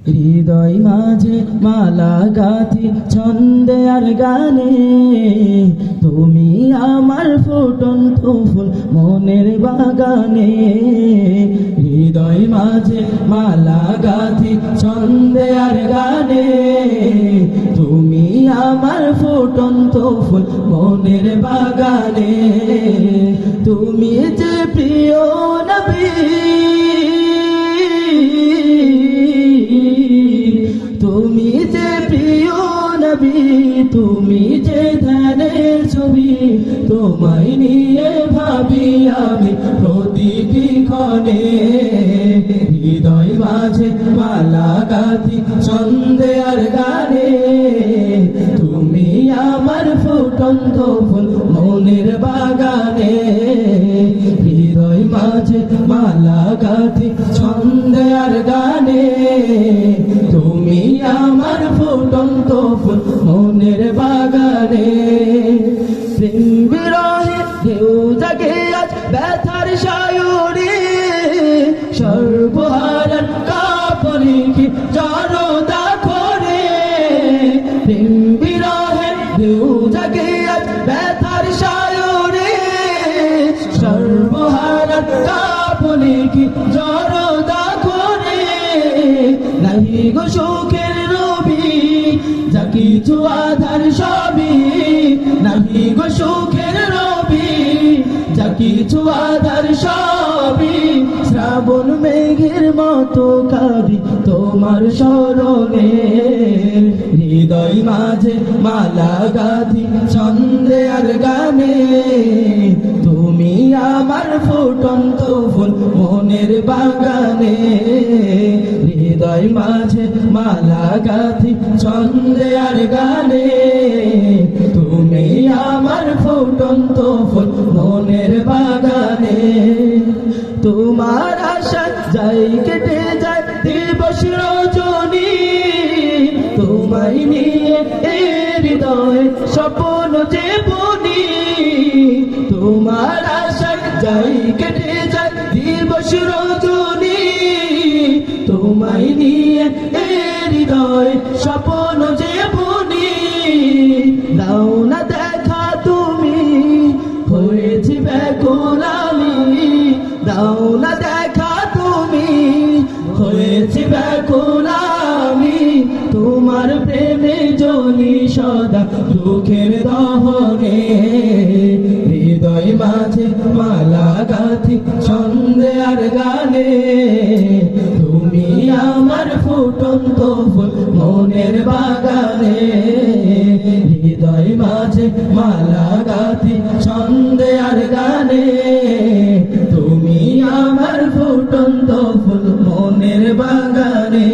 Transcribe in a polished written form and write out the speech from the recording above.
হৃদয় মাঝে মালা গাথি ছন্দে আর গানে, তুমি আমার ফুটন্ত ফুল মনের বাগানে। হৃদয় মাঝে মালা গাথি ছন্দে আর গানে, তুমি আমার ফুটন্ত ফুল মনের বাগানে। তুমি যে প্রিয় নবী, তুমি যে প্রিয় নবী, তুমি যে ধ্যানের ছবি, তোমায় নিয়ে ভাবি আমি প্রতিক্ষণে। হৃদয় মাঝে মালা গাথি ছন্দে আর গানে, তুমি আমার ফুটন্ত ফুল মনের বাগানে। হৃদয় মাঝে মালা গাথি ছন্দে আর গানে, তুমি আমার ফুটন্ত ফুল মনের বাগানে। প্রেম বিরহে ঢেউ জাগে আজ ব্যথার সায়রে, সর্বহারার কাপড়ে কি জড়তা করে। প্রেম বিরহে ঢেউ জাগে আজ ব্যথার সায়রে, সর্বহারার কাপড়ে কি জড়তা করে। নাহি গো সুখের রবি যা কিছু আধার সবই, নাহি গো সুখের রবি যা কিছু আধার সবই। শ্রাবণ মেঘের মতো কাঁদি তোমার স্মরণে। হৃদয় মাঝে মালা গাথি ছন্দে আর গানে, তুমি আমার ফুটন্ত ফুল মনের বাগানে। হৃদয় মাঝে মালা গাথি ছন্দে আর গানে, তুমি আমার ফুটন্ত ফুল মনের বাগানে। তোমার আশা যাই কেটে যায় দিবস রজনী, তোমায় নিয়ে হৃদয় স্বপ্ন যে বুনি। তোমার আশা যাই কেটে যায় দিবস রজনী, তোমায় নিয়ে হৃদয় স্বপ্ন যে বুনি। দাও না দেখা তুমি হয়েছি ব্যাকুল আমি, দাও না দেখা তুমি হয়েছি ব্যাকুল আমি। তোমার প্রেমে জ্বলি সদা দুঃখের দহনে। হৃদয় মাঝে মালা গাথি ছন্দে আর গানে, তুমি আমার ফুটন্ত ফুল মনের বাগানে। হৃদয় মাঝে মালা গাথি ছন্দে আর গানে, তুমি আমার ফুটন্ত ফুল মনের বাগানে।